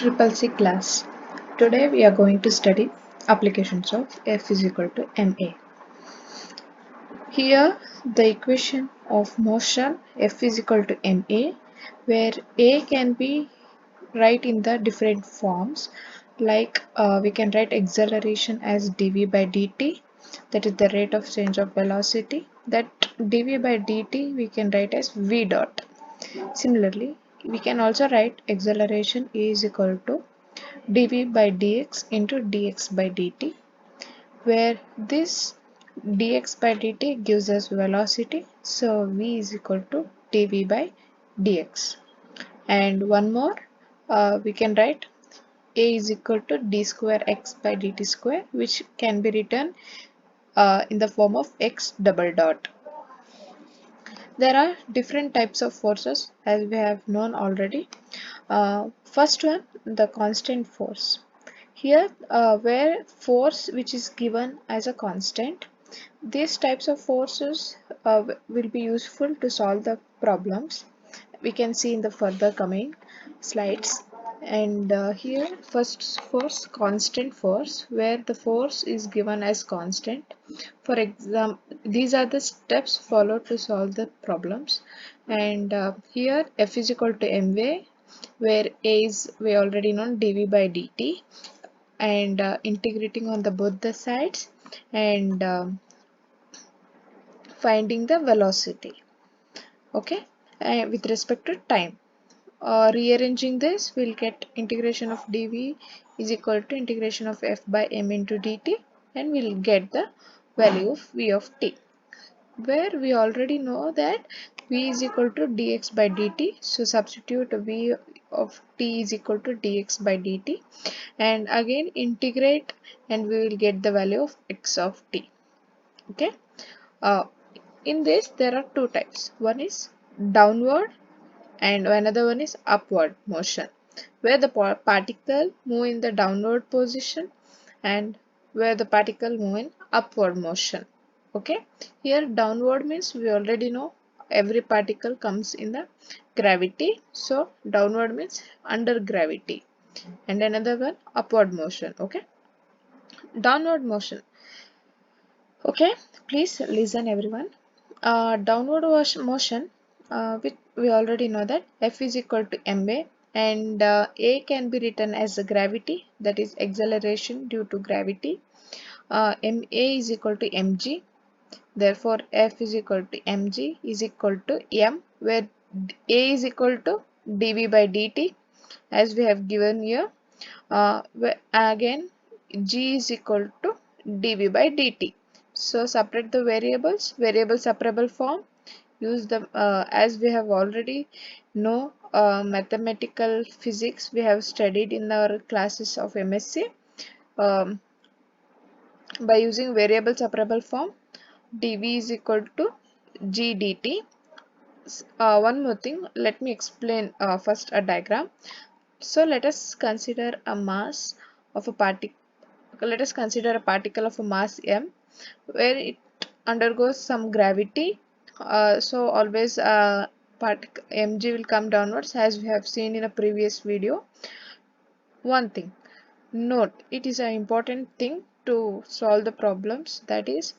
CCC class. Today we are going to study applications of F is equal to ma. Here the equation of motion F is equal to ma, where a can be write in the different forms, like we can write acceleration as dv by dt, that is the rate of change of velocity. That dv by dt we can write as v dot. Similarly, we can also write acceleration is equal to dv by dx into dx by dt, where this dx by dt gives us velocity, so v is equal to dv by dx. And one more, we can write a is equal to d square x by dt square, which can be written in the form of x double dot. There are different types of forces, as we have known already. First one, the constant force. Here, where force which is given as a constant, these types of forces will be useful to solve the problems. We can see in the further coming slides. And here, first force, constant force, where the force is given as constant. For example, these are the steps followed to solve the problems. And here, F is equal to mv, where a is, we already know, dv by dt, and integrating on the both the sides, and finding the velocity, okay, with respect to time. Rearranging this, we'll get integration of dv is equal to integration of f by m into dt, and we'll get the value of v of t, where we already know that v is equal to dx by dt. So substitute v of t is equal to dx by dt, and again integrate, and we will get the value of x of t. Okay. uh, in this there are two types. One is downward and another one is upward motion, where the particle move in the downward position and where the particle move in upward motion. Okay, here downward means we already know every particle comes in the gravity, so downward means under gravity, and another one upward motion. Okay, downward motion. Okay, please listen everyone. Downward motion, which we already know that F is equal to ma, and a can be written as a gravity, that is acceleration due to gravity. Ma is equal to mg, therefore F is equal to mg is equal to m, where a is equal to dv by dt, as we have given here. Again, g is equal to dv by dt. So separate the variables, variable separable form, use them as we have already know mathematical physics we have studied in our classes of MSc. um, by using variable separable form, dv is equal to g dt. One more thing, let me explain first a diagram. So let us consider a mass of a particle. Let us consider a particle of a mass m, where it undergoes some gravity. So always mg will come downwards, as we have seen in a previous video. One thing, note, it is an important thing to solve the problems, that is,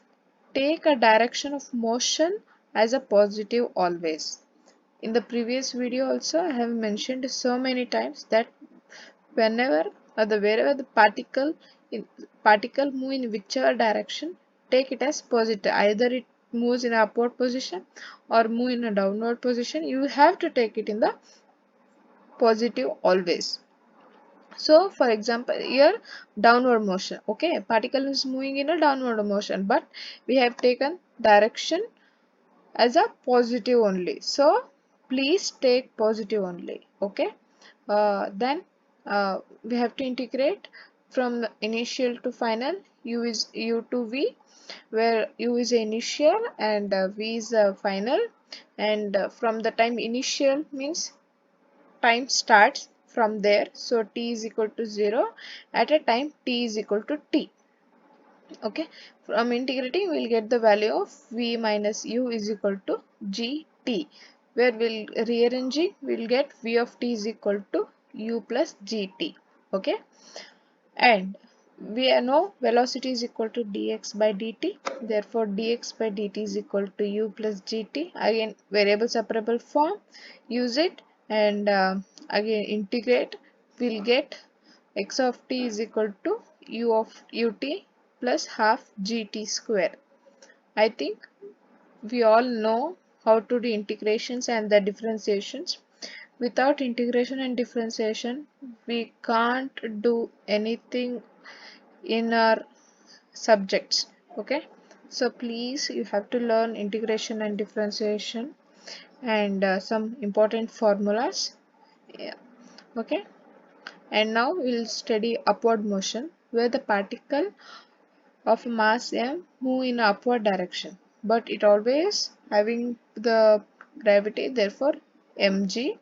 take a direction of motion as a positive always. In the previous video also I have mentioned so many times that whenever or wherever the particle move in whichever direction, take it as positive. Either it moves in upward position or move in a downward position, you have to take it in the positive always. So for example, here downward motion, okay, particle is moving in a downward motion, but we have taken direction as a positive only, so please take positive only. Okay, then we have to integrate from initial to final. U is u to v, where u is initial and v is final, and from the time initial means time starts from there, so t is equal to 0 at a time t is equal to t. Okay, from integrating we'll get the value of v minus u is equal to gt, where we'll rearranging, we'll get v of t is equal to u plus gt. Okay, and we know velocity is equal to dx by dt, therefore dx by dt is equal to u plus gt. Again variable separable form, use it, and again integrate, we'll get x of t is equal to u of ut plus half gt square. I think we all know how to do integrations and the differentiations. Without integration and differentiation, we can't do anything in our subjects. Okay, so please, you have to learn integration and differentiation and some important formulas. Yeah. Okay, and now we'll study upward motion, where the particle of mass m move in upward direction, but it always having the gravity, therefore mg.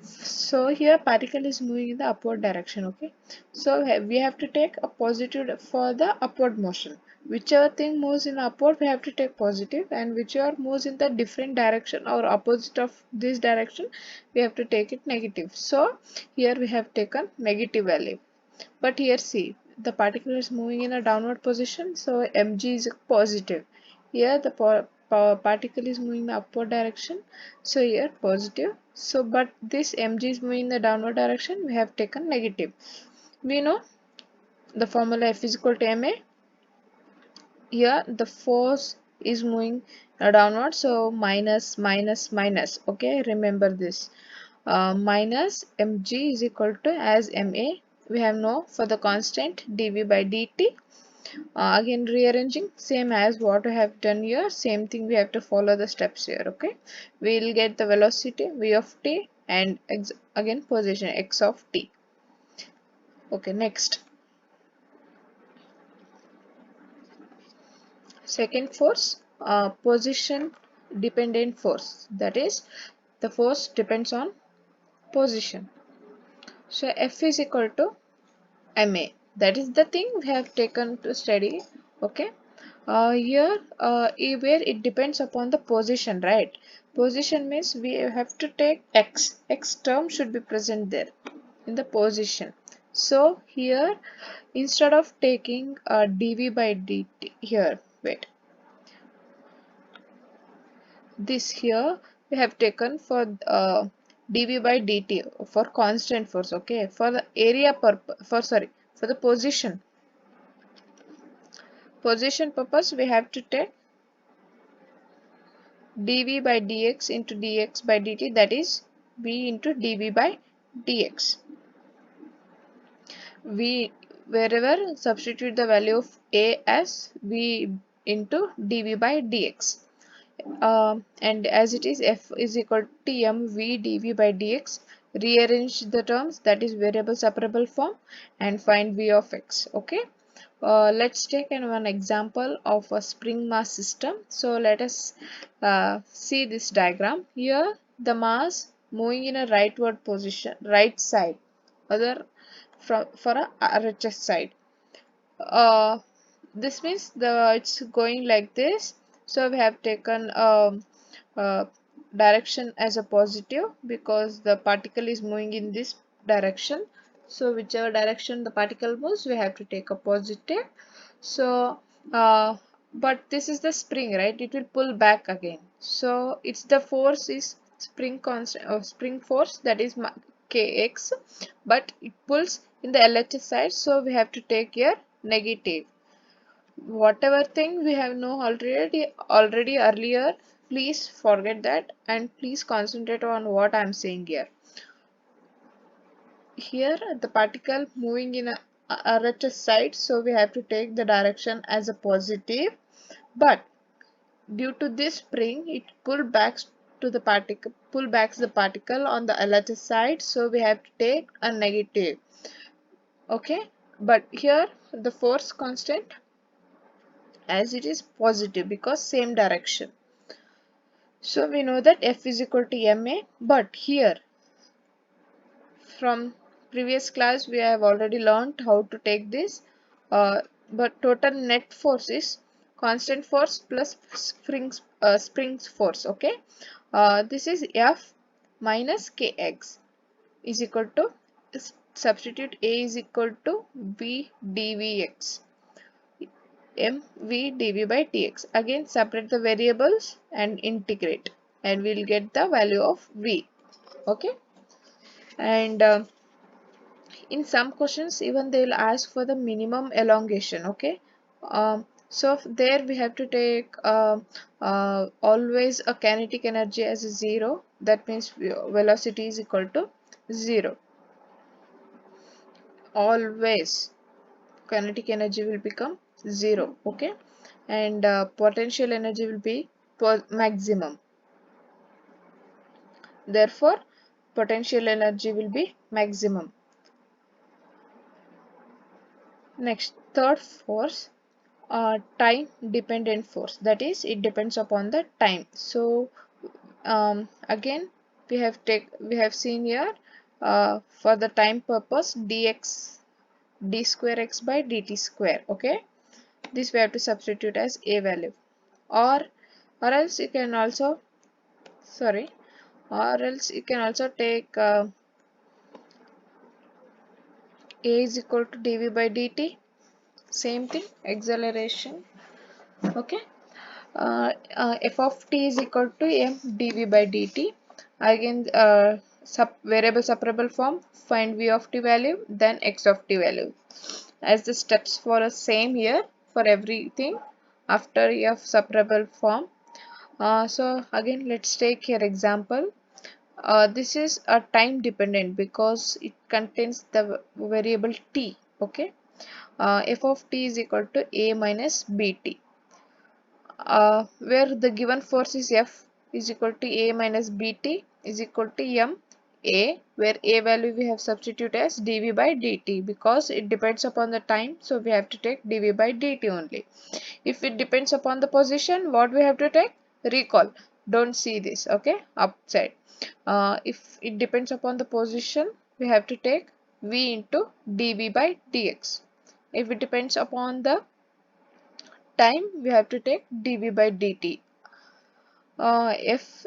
So here particle is moving in the upward direction. Okay, so we have to take a positive for the upward motion. Whichever thing moves in upward, we have to take positive, and whichever moves in the different direction or opposite of this direction, we have to take it negative. So here we have taken negative value. But here see, the particle is moving in a downward position, so mg is positive. Here the particle is moving in the upward direction, so here positive. So but this mg is moving in the downward direction, we have taken negative. We know the formula F is equal to ma. Here the force is moving downward, so minus minus minus. Okay, remember this. Minus mg is equal to, as ma we have no for the constant dv by dt. Again rearranging same as what we have done here, same thing we have to follow the steps here. Okay, we will get the velocity v of t and again position x of t. Okay, next, second force, position dependent force, that is the force depends on position. So F is equal to ma, that is the thing we have taken to study. Okay, here where it depends upon the position, right? Position means we have to take x term should be present there in the position. So here instead of taking dv by dt, here wait, this here we have taken for dv by dt for constant force. Okay, for the area for sorry, for the position purpose, we have to take dv by dx into dx by dt, that is v into dv by dx. We wherever substitute the value of a as v into dv by dx. And as it is, f is equal to mv dv by dx, rearrange the terms, that is variable separable form, and find v of x. Okay, let's take one example of a spring mass system. So let us see this diagram. Here the mass moving in a rightward position, right side, other for a RHS side. uh, this means the it's going like this, so we have taken direction as a positive because the particle is moving in this direction. So whichever direction the particle moves, we have to take a positive. So but this is the spring, right? It will pull back again, so it's the force is spring constant or spring force, that is kx, but it pulls in the LHS side, so we have to take here negative. Whatever thing we have know already earlier, please forget that and please concentrate on what I am saying here. Here the particle moving in a RHS side, so we have to take the direction as a positive, but due to this spring it pull backs the particle on the LHS side, so we have to take a negative. Okay, but here the force constant as it is positive because same direction. So we know that F is equal to ma, but here from previous class we have already learned how to take this. But total net force is constant force plus springs force. Okay, this is F minus kx. is equal to, substitute a is equal to v dvx, mv dv by dx. Again separate the variables and integrate, and we'll get the value of v. Okay. And in some questions even they will ask for the minimum elongation. Okay. So there we have to take always a kinetic energy as a 0. That means velocity is equal to 0. Always kinetic energy will become 0. Okay. And potential energy will be maximum. Therefore potential energy will be maximum. Next, third force, time dependent force, that is it depends upon the time. So again we have seen here, for the time purpose, dx d square x by dt square. Okay, this we have to substitute as a value, or else you can also, sorry, or else you can also take a is equal to dv by dt. Same thing, acceleration. Okay. F of t is equal to m dv by dt. Again variable separable form, find v of t value, then x of t value, as the steps for a same here for everything after f separable form. So again let's take here example. This is a time dependent because it contains the variable t. Okay. F of t is equal to a minus bt, where the given force is F is equal to a minus bt is equal to m a, where a value we have substitute as dv by dt because it depends upon the time, so we have to take dv by dt only. If it depends upon the position, what we have to take? Recall. Don't see this. Okay, upside. If it depends upon the position, we have to take v into dv by dx. If it depends upon the time, we have to take dv by dt. If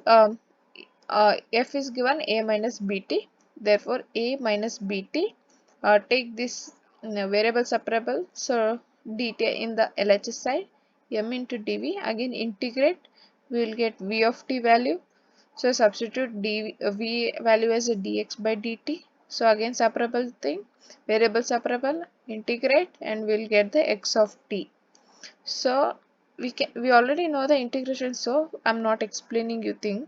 f is given a minus bt, therefore a minus bt, take this variable separable, so dt in the LHS side, m into dv, again integrate, we will get v of t value. So substitute v value as a dx by dt. So again separable thing, variable separable, integrate, and we'll get the x of t. So we already know the integration, so I'm not explaining you thing.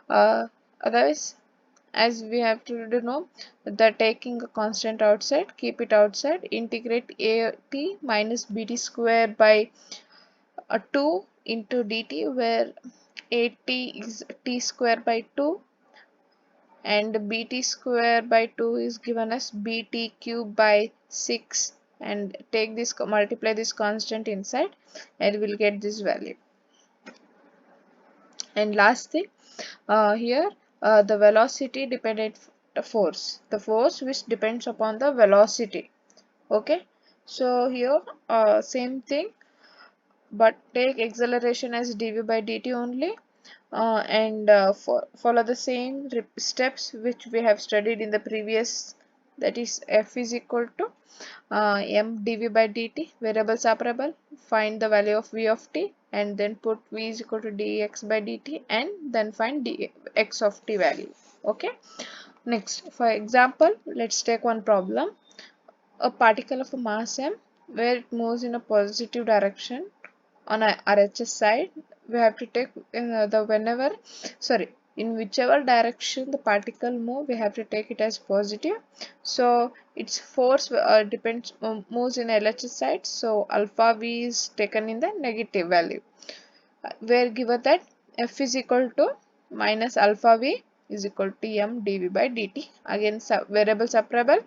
Otherwise, as we have to know that taking a constant outside, keep it outside, integrate a t minus bt square by 2 into dt, where a t is t square by 2 and bt square by 2 is given as bt cube by 6, and take this, multiply this constant inside, and we'll get this value. And last thing, here the velocity dependent force, the force which depends upon the velocity. Okay, so here same thing, but take acceleration as dv by dt only, and follow the same steps which we have studied in the previous, that is f is equal to m dv by dt, variable separable, find the value of v of t, and then put v is equal to dx by dt, and then find x of t value. Okay. Next, for example, let's take one problem. A particle of a mass m, where it moves in a positive direction on a RHS side, we have to take in whichever direction the particle move, we have to take it as positive. So its force depends moves in LHS side, so alpha v is taken in the negative value, where given that f is equal to minus alpha v is equal to m dv by dt. Again variable separable,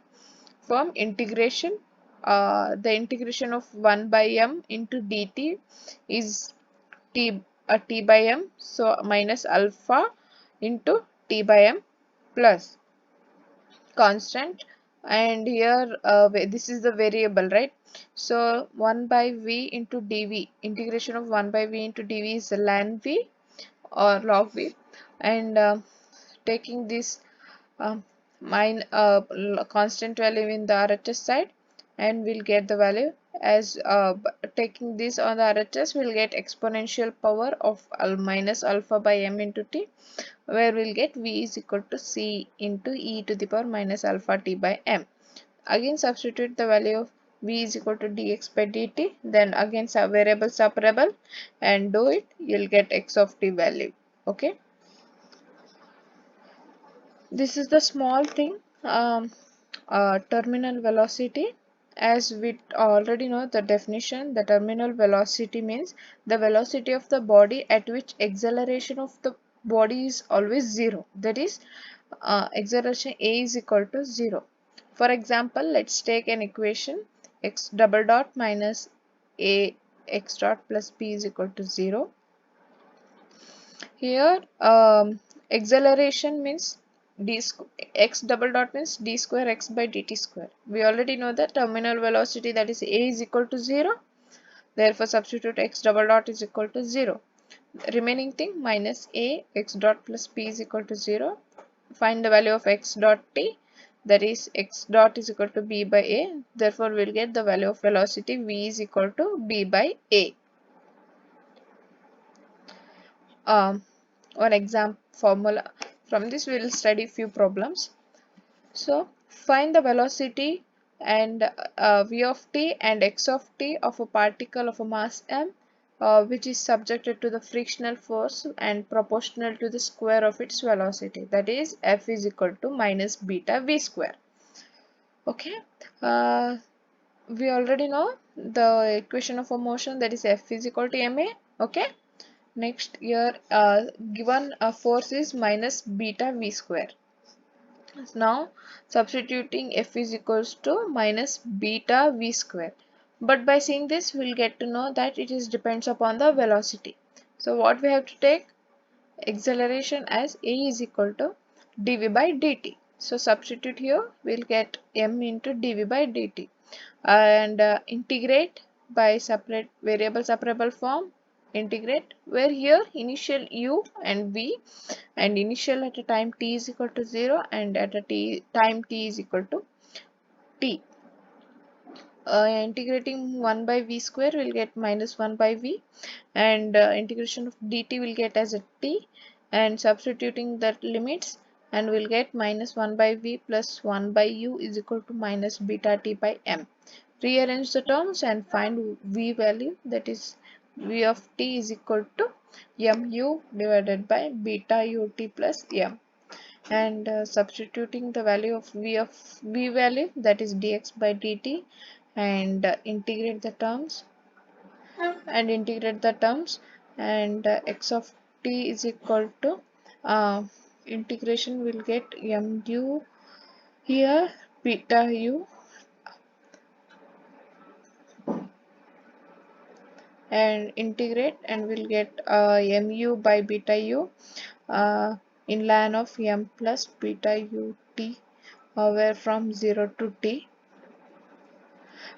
from integration, the integration of 1 by m into dt is t by m, so minus alpha into t by m plus constant, and here this is the variable, right? So 1 by v into dv, integration of 1 by v into dv is ln v or log v, and taking this constant value in the RHS side, and we'll get the value as taking this on the RHS, we'll get exponential power of minus alpha by m into t, where we'll get v is equal to c into e to the power minus alpha t by m. Again substitute the value of v is equal to dx by dt, then again variable separable and do it, you'll get x of t value. Okay, this is the small thing. Terminal velocity, as we already know the definition, the terminal velocity means the velocity of the body at which acceleration of the body is always zero, that is acceleration a is equal to 0. For example, let's take an equation x double dot minus a x dot plus b is equal to 0. Here acceleration means x double dot means d square x by dt square. We already know the terminal velocity, that is a is equal to 0. Therefore substitute x double dot is equal to 0. Remaining thing minus a x dot plus b is equal to 0. Find the value of x dot t, that is x dot is equal to b by a. Therefore we'll get the value of velocity v is equal to b by a. One exam formula from this, we will study few problems. So find the velocity and v of t and x of t of a particle of a mass m, which is subjected to the frictional force and proportional to the square of its velocity, that is f is equal to minus beta v square. Okay, uh, we already know the equation of a motion, that is f is equal to ma. Okay, next here given a force is minus beta v square. Now substituting f is equals to minus beta v square, but by seeing this we'll get to know that it is depends upon the velocity. So what we have to take acceleration as a is equal to dv by dt. So substitute here, we'll get m into dv by dt and integrate by separate variable separable form, integrate, where here initial u and v and initial at a time t is equal to 0 and at a time t is equal to t. Integrating 1 by v square will get minus 1 by v, and integration of dt will get as a t, and substituting that limits, and we'll get minus 1 by v plus 1 by u is equal to minus beta t by m. Rearrange the terms and find v value, that is v of t is equal to mu divided by beta ut plus m, and substituting the value of v value, that is dx by dt, and integrate the terms, and x of t is equal to integration will get mu here beta u, and integrate, and we'll get mu by beta u in ln of m plus beta ut, where from 0 to t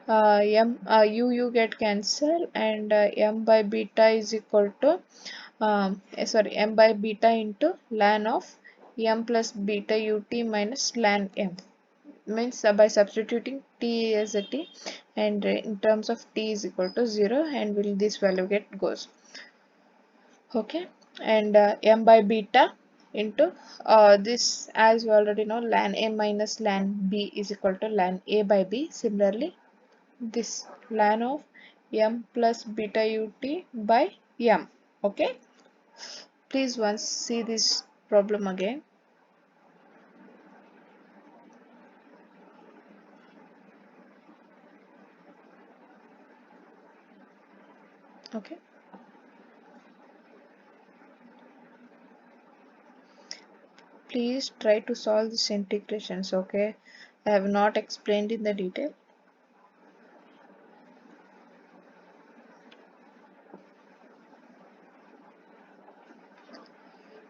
u get cancelled, and m by beta is equal to m by beta into ln of m plus beta ut minus ln m, means by substituting t as a t, and in terms of t is equal to 0, and will this value get goes. Okay, and m by beta into this, as we already know, ln a minus ln b is equal to ln a by b. Similarly this ln of m plus beta ut by m. Okay, please once see this problem again. Okay, please try to solve these integrations. Okay, I have not explained in the detail.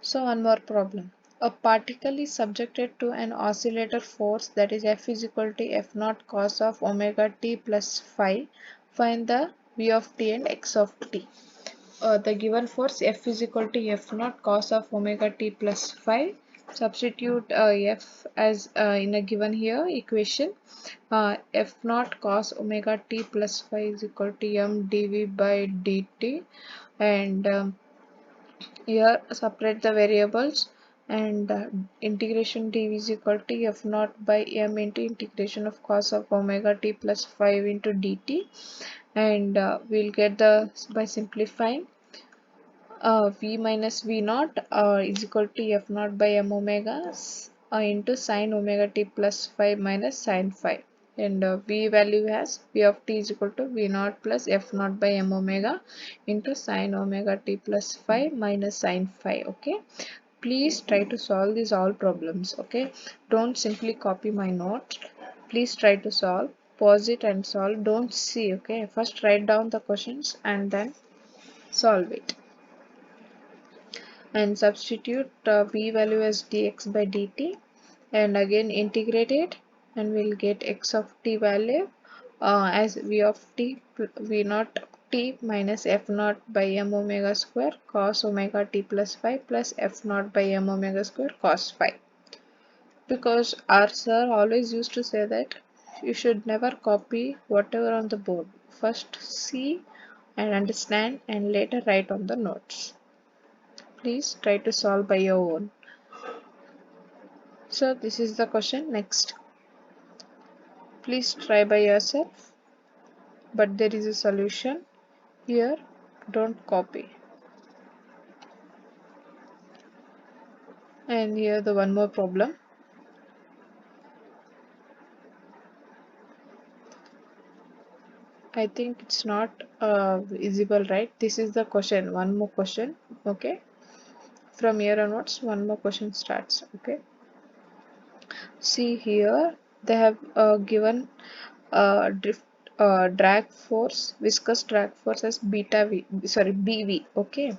So one more problem. A particle is subjected to an oscillator force, that is f is equal to f naught cos of omega t plus phi. Find the v of t and x of t. The given force f is equal to f naught cos of omega t plus phi. Substitute f as in a given here equation. F naught cos omega t plus phi is equal to m dv by dt, and here separate the variables, and integration dv is equal to f naught by m into integration of cos of omega t plus 5 into dt, and we'll get the, by simplifying, v minus v naught is equal to f naught by m omega into sine omega t plus 5 minus sine 5, and v value has v of t is equal to v naught plus f naught by m omega into sine omega t plus 5 minus sine 5. Okay, please try to solve these all problems. Okay, don't simply copy my notes, please try to solve, pause it and solve, don't see. Okay, first write down the questions and then solve it, and substitute v value as dx by dt, and again integrate it, and we'll get x of t value as v of t v naught t minus f naught by m omega square cos omega t plus 5 plus f naught by m omega square cos 5. Because our sir always used to say that you should never copy whatever on the board, first see and understand and later write on the notes. Please try to solve by your own. So this is the question. Next, please try by yourself, but there is a solution here, don't copy. And here the one more problem. I think it's not visible, right? This is the question, one more question. Okay, from here onwards one more question starts. Okay, see here they have given drift drag force, viscous drag force as beta v, sorry, bv. Okay,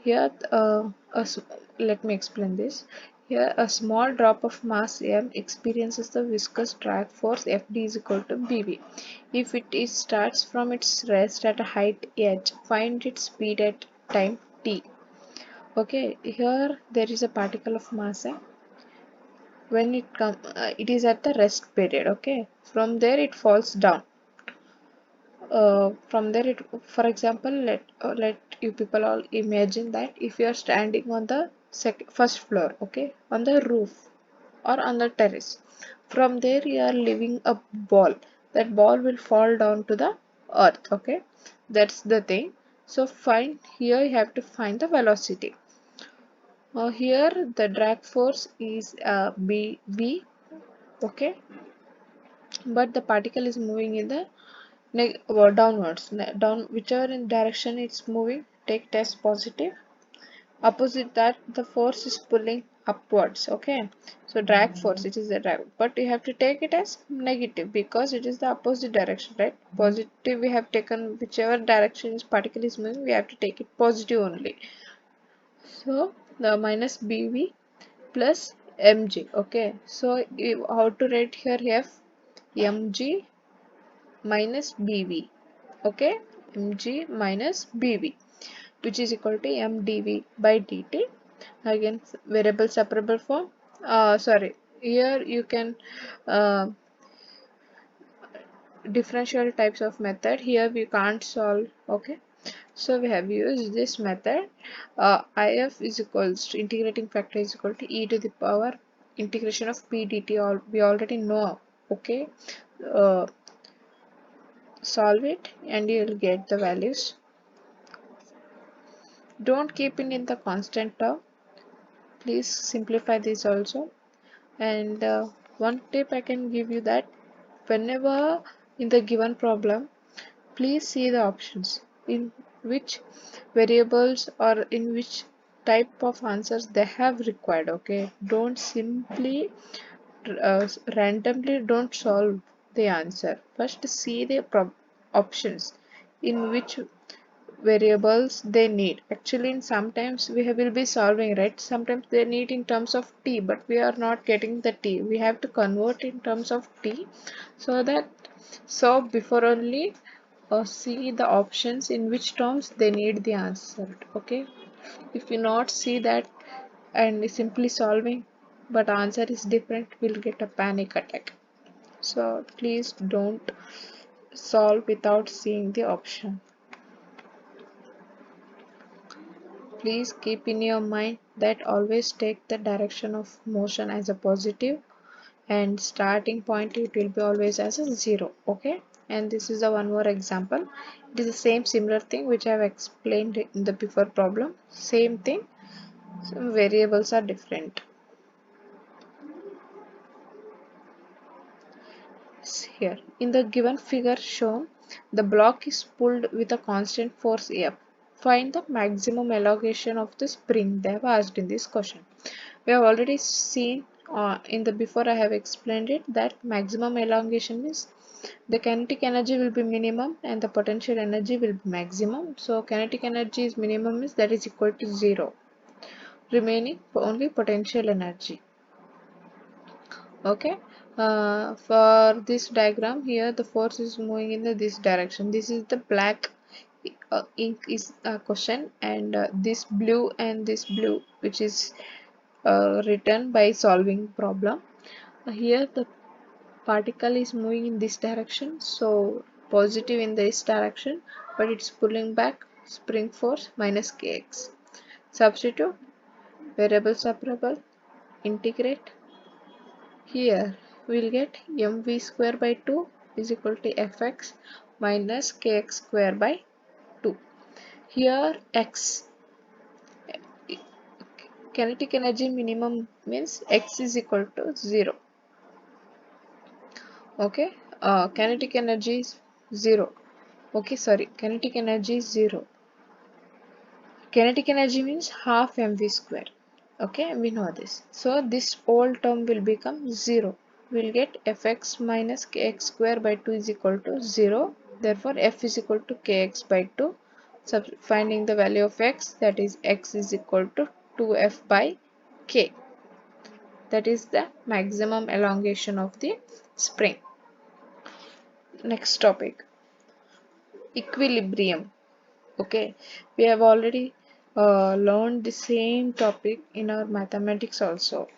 here let me explain this. Here a small drop of mass m experiences the viscous drag force Fd is equal to bv. If it is starts from its rest at a height h, find its speed at time t. Okay, here there is a particle of mass m. When it is at the rest period. Okay, from there it falls down. From there it, for example, let you people all imagine that if you are standing on the first floor, okay, on the roof or on the terrace, from there you are leaving a ball, that ball will fall down to the earth. Okay, that's the thing. So find, here you have to find the velocity. Here the drag force is b, okay, but the particle is moving in the downwards, down, whichever in direction it's moving, take it as positive. Opposite that, the force is pulling upwards. Okay, so drag force, it is the drag, but you have to take it as negative because it is the opposite direction, right? Positive we have taken, whichever direction is particle is moving, we have to take it positive only. So the minus bv plus mg. Okay, so how to write here, f mg minus bv. Okay, mg minus bv, which is equal to m dv by dt. Again, variable separable form. Sorry, here you can differential types of method. Here we can't solve. Okay, so we have used this method. If is equals to integrating factor is equal to e to the power integration of p dt. All we already know. Okay, uh, solve it and you will get the values. Don't keep it in the constant term, please simplify this also. And one tip I can give you, that whenever in the given problem, please see the options in which variables or in which type of answers they have required. Okay, don't simply randomly don't solve the answer, first see the options in which variables they need. Actually, in sometimes we will be solving, right? Sometimes they need in terms of t, but we are not getting the t. We have to convert in terms of t, so that, so before only see the options in which terms they need the answer. Okay, if you not see that and simply solving, but answer is different, we'll get a panic attack. So please don't solve without seeing the option. Please keep in your mind that always take the direction of motion as a positive and starting point it will be always as a 0. Okay, and this is a one more example. It is the same similar thing which I have explained in the before problem. Same thing, some variables are different. Here in the given figure shown, the block is pulled with a constant force F. Find the maximum elongation of the spring. They have asked in this question. We have already seen in the before I have explained it that maximum elongation means the kinetic energy will be minimum and the potential energy will be maximum. So kinetic energy is minimum is that is equal to 0. Remaining only potential energy. Okay, for this diagram here the force is moving in this direction. This is the black ink is a question, and this blue and this blue which is written by solving problem. Here the particle is moving in this direction, so positive in this direction, but it's pulling back, spring force minus kx. Substitute, variable separable, integrate. Here we'll get mv square by 2 is equal to fx minus kx square by 2. Here x, kinetic energy minimum means x is equal to 0. Okay, kinetic energy is 0. Okay, sorry, kinetic energy is 0. Kinetic energy means half mv square. Okay, we know this. So this whole term will become 0. We'll get fx minus kx square by 2 is equal to 0. Therefore, f is equal to kx by 2. So finding the value of x, that is x is equal to 2f by k. That is the maximum elongation of the spring. Next topic, equilibrium. Okay, we have already learned the same topic in our mathematics also.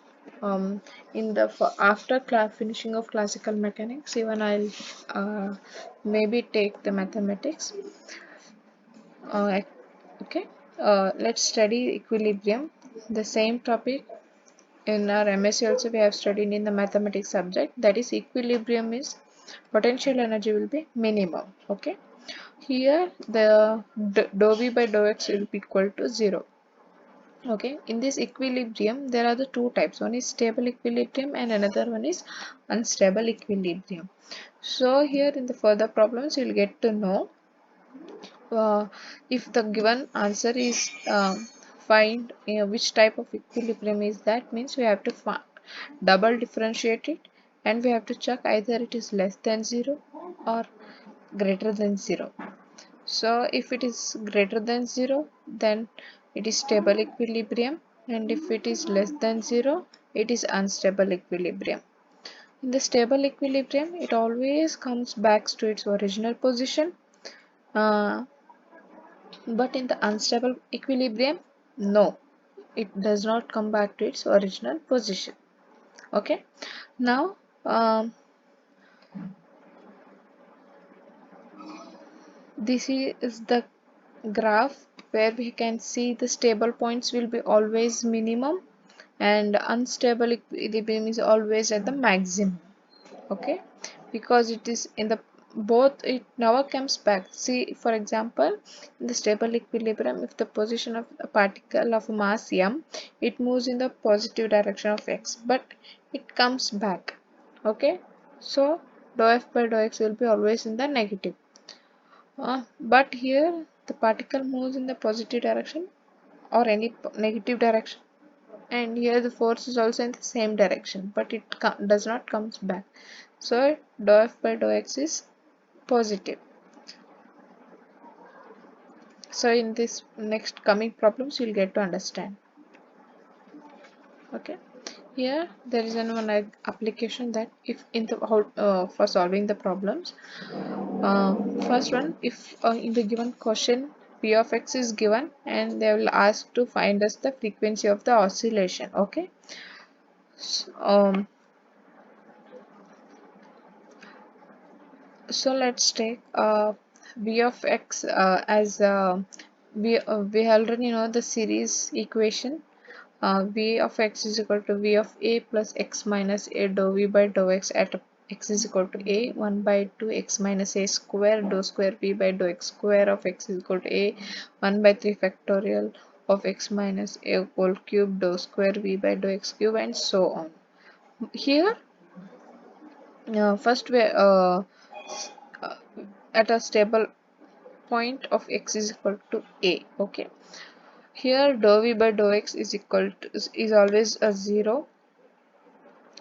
In the after finishing of classical mechanics, even I'll maybe take the mathematics. Okay, let's study equilibrium. The same topic in our MSc also we have studied in the mathematics subject. That is, equilibrium is potential energy will be minimum. Okay, here the dou v by dou x will be equal to 0. Okay, in this equilibrium there are the two types. One is stable equilibrium and another one is unstable equilibrium. So here in the further problems you will get to know if the given answer is find which type of equilibrium is that, means we have to double differentiate it and we have to check either it is less than 0 or greater than 0. So if it is greater than 0, then it is stable equilibrium, and if it is less than 0, it is unstable equilibrium. In the stable equilibrium, it always comes back to its original position, uh, but in the unstable equilibrium, no, it does not come back to its original position. Okay, now this is the graph where we can see the stable points will be always minimum and unstable equilibrium is always at the maximum. Okay, because it is in the both, it never comes back. See, for example, in the stable equilibrium, if the position of a particle of mass m, it moves in the positive direction of x, but it comes back. Okay, so dou f by dou x will be always in the negative. But here the particle moves in the positive direction or any negative direction, and here the force is also in the same direction, but it does not comes back. So dou f by dou x is positive. So in this next coming problems you will get to understand. Okay, here there is one application that if in the for solving the problems. First one, if in the given question p of x is given and they will ask to find us the frequency of the oscillation. Okay, Um, so let's take v of x as we already know the series equation. V of x is equal to v of a plus x minus a dou v by dou x at x is equal to a 1 by 2 x minus a square dou square v by dou x square of x is equal to a 1 by 3 factorial of x minus a whole cube dou square v by dou x cube and so on. Here first we uh, at a stable point of x is equal to a. Okay, here dou v by dou x is equal to is always a 0,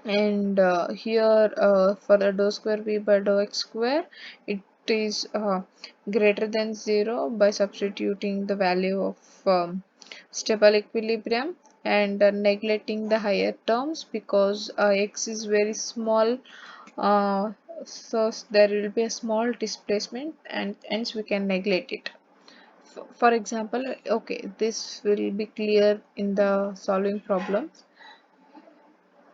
and here for the dou square v by dou x square it is greater than 0 by substituting the value of stable equilibrium and neglecting the higher terms because x is very small, uh, so there will be a small displacement and hence we can neglect it. For example, okay, this will be clear in the solving problems.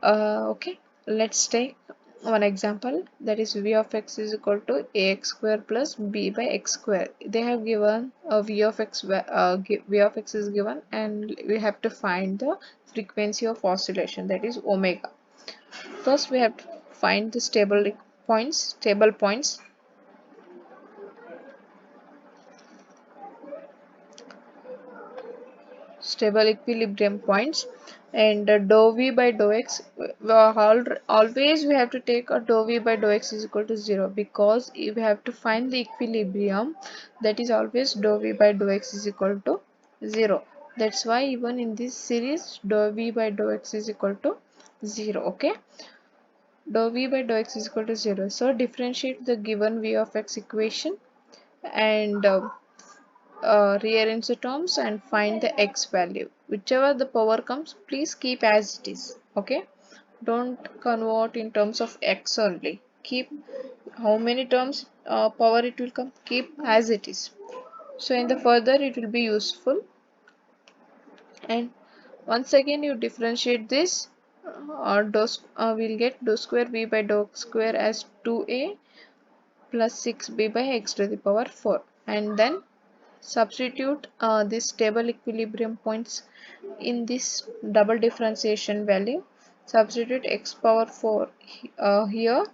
Okay, let's take one example, that is v of x is equal to ax square plus b by x square. They have given a v of x, v of x is given and we have to find the frequency of oscillation, that is omega. First we have to find the stable points. Stable equilibrium points, and dou v by dou x, always we have to take a dou v by dou x is equal to 0 because if we have to find the equilibrium, that is always dou v by dou x is equal to 0. That's why even in this series dou v by dou x is equal to 0. Okay, dou v by dou x is equal to 0, so differentiate the given v of x equation and rearrange the terms and find the x value. Whichever the power comes, please keep as it is. Okay, don't convert in terms of x only. Keep how many terms power it will come, keep as it is, so in the further it will be useful. And once again you differentiate this, we'll get dou square v by dou square as 2a plus 6b by x to the power 4, and then substitute this stable equilibrium points in this double differentiation value. Substitute x power 4 here,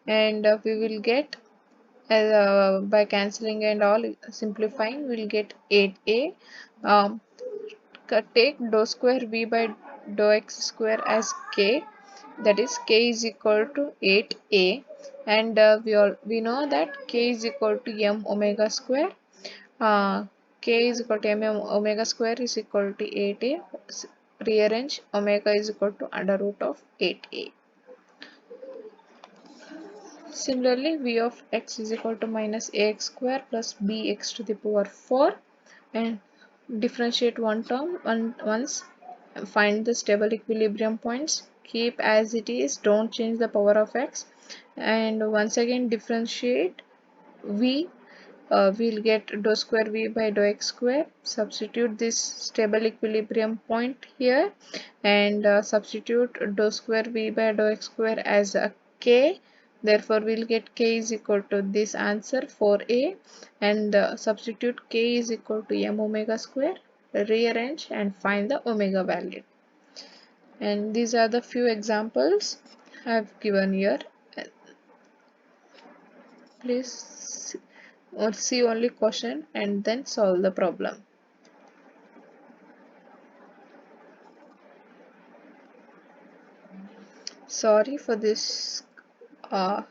and we will get by cancelling and all simplifying we'll get 8a. um, Take dou square v by dou x square as k, that is k is equal to 8a, and we know that k is equal to m omega square. K is equal to m omega square is equal to 8a. Rearrange omega is equal to under root of 8a. Similarly, v of x is equal to minus ax square plus bx to the power 4, and differentiate one term once, find the stable equilibrium points, keep as it is, don't change the power of x, and once again differentiate v. We'll get dou square v by dou x square. Substitute this stable equilibrium point here, and substitute dou square v by dou x square as a k. Therefore, we'll get k is equal to this answer 4a, and substitute k is equal to m omega square. Rearrange and find the omega value. And these are the few examples I have given here. Please see only question and then solve the problem. Sorry for this uh,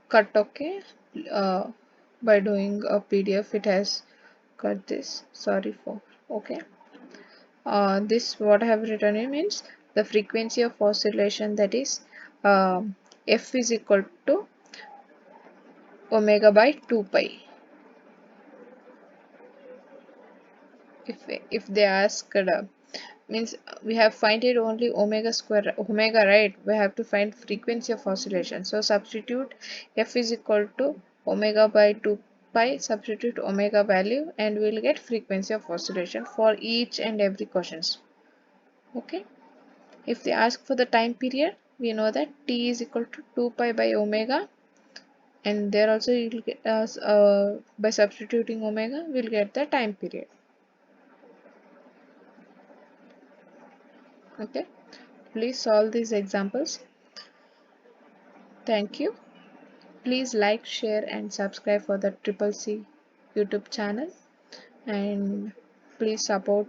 cut. Okay, uh, by doing a PDF it has cut this, sorry for. Okay, this what I have written in means the frequency of oscillation, that is f is equal to omega by 2 pi. If they asked means we have find it only omega square omega, right? We have to find frequency of oscillation, so substitute f is equal to omega by 2 pi, substitute omega value, and we'll get frequency of oscillation for each and every questions. Okay, If they ask for the time period, we know that t is equal to 2 pi by omega, and there also you will get by substituting omega we'll get the time period. Okay, please solve these examples. Thank you. Please like, share and subscribe for the Triple C YouTube channel, and please support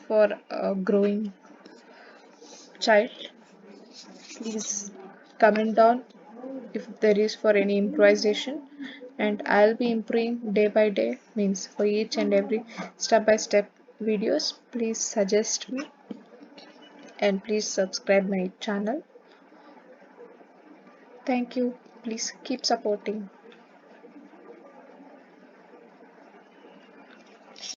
for a growing child. Please comment down if there is for any improvisation, and I'll be improving day by day, means for each and every step by step videos. Please suggest me and please subscribe my channel. Thank you. Please keep supporting.